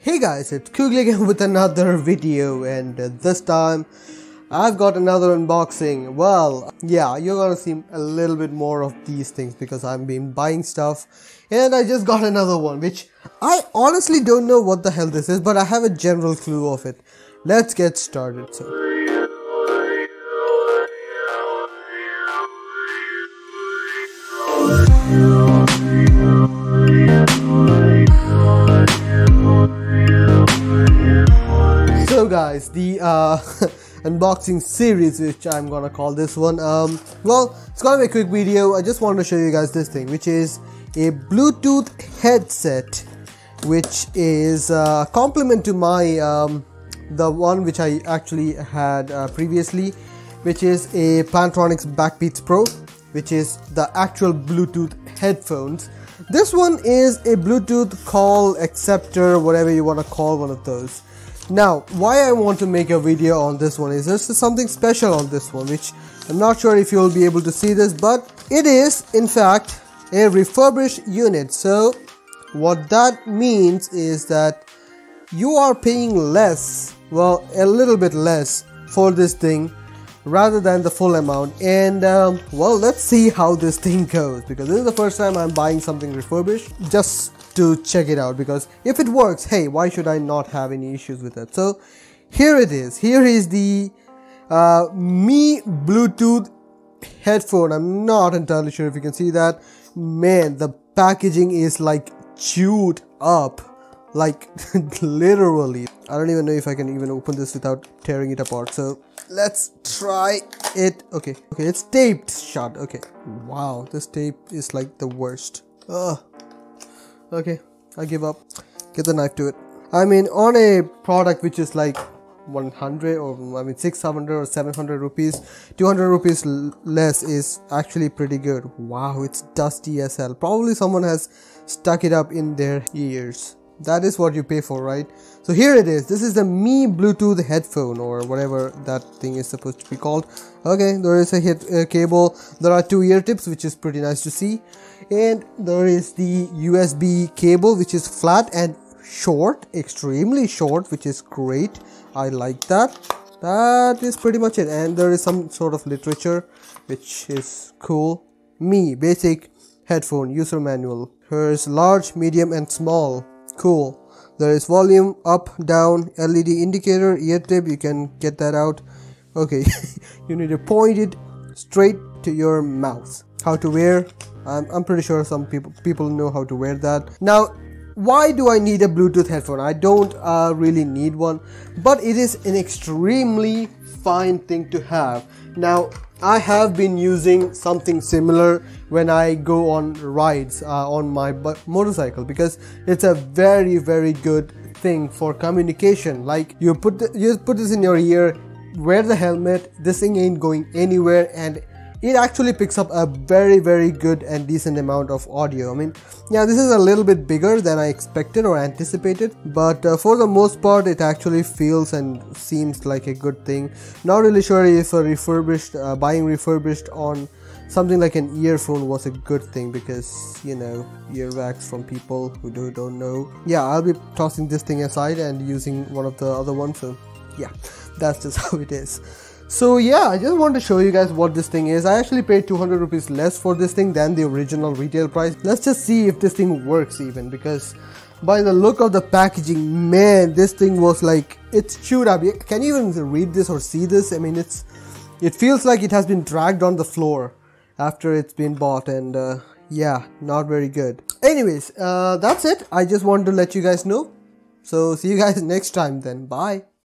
Hey guys, it's Kugli again with another video, and this time I've got another unboxing. Well, yeah, you're gonna see a little bit more of these things because I've been buying stuff and I just got another one which I honestly don't know what the hell this is, but I have a general clue of it. Let's get started. So guys, the unboxing series, which I'm gonna call this one, well, it's gonna be a quick video. I just wanted to show you guys this thing, which is a Bluetooth headset, which is a complement to my the one which I actually had previously, which is a Plantronics Backbeats Pro, which is the actual Bluetooth headphones. This one is a Bluetooth call acceptor, whatever you want to call one of those. Now, why I want to make a video on this one is there's something special on this one, which I'm not sure if you'll be able to see this, but it is in fact a refurbished unit. So what that means is that you are paying less, well, a little bit less for this thing rather than the full amount. And well, let's see how this thing goes, because this is the first time I'm buying something refurbished, just to check it out, because if it works, hey, why should I not have any issues with it? So here it is. Here is the Mi Bluetooth headphone. I'm not entirely sure if you can see that. Man, the packaging is like chewed up, like literally. I don't even know if I can even open this without tearing it apart. So let's try it. Okay, it's taped shut. Okay, wow, this tape is like the worst. Okay, I give up. Get the knife to it. I mean, on a product which is like 100 or I mean 600 or 700 rupees, 200 rupees less is actually pretty good. Wow, it's dusty as hell. Probably someone has stuck it up in their ears. That is what you pay for, right? So here it is. This is the Mi Bluetooth headphone, or whatever that thing is supposed to be called. Okay, there is a cable. There are two ear tips, which is pretty nice to see. And there is the USB cable, which is flat and short, extremely short, which is great. I like that. That is pretty much it. And there is some sort of literature, which is cool. Mi basic headphone user manual. Here's large, medium and small. Cool. There is volume up, down, LED indicator, ear tip. You can get that out. Okay, you need to point it straight to your mouth. How to wear? I'm pretty sure some people know how to wear that. Now, why do I need a Bluetooth headphone? I don't really need one, but it is an extremely fine thing to have. Now, I have been using something similar when I go on rides on my motorcycle, because it's a very good thing for communication. Like you put this in your ear, wear the helmet, this thing ain't going anywhere, and it actually picks up a very good and decent amount of audio. I mean, yeah, this is a little bit bigger than I expected or anticipated, but for the most part it actually feels and seems like a good thing. Not really sure if a buying refurbished on something like an earphone was a good thing, because, you know, earwax from people who don't know. Yeah, I'll be tossing this thing aside and using one of the other ones. So yeah, that's just how it is. So yeah, I just want to show you guys what this thing is. I actually paid 200 rupees less for this thing than the original retail price. Let's just see if this thing works even, because by the look of the packaging, man, this thing was like, it's chewed up. Can you even read this or see this? I mean, it feels like it has been dragged on the floor after it's been bought, and yeah, not very good. Anyways, that's it. I just wanted to let you guys know. So see you guys next time then. Bye.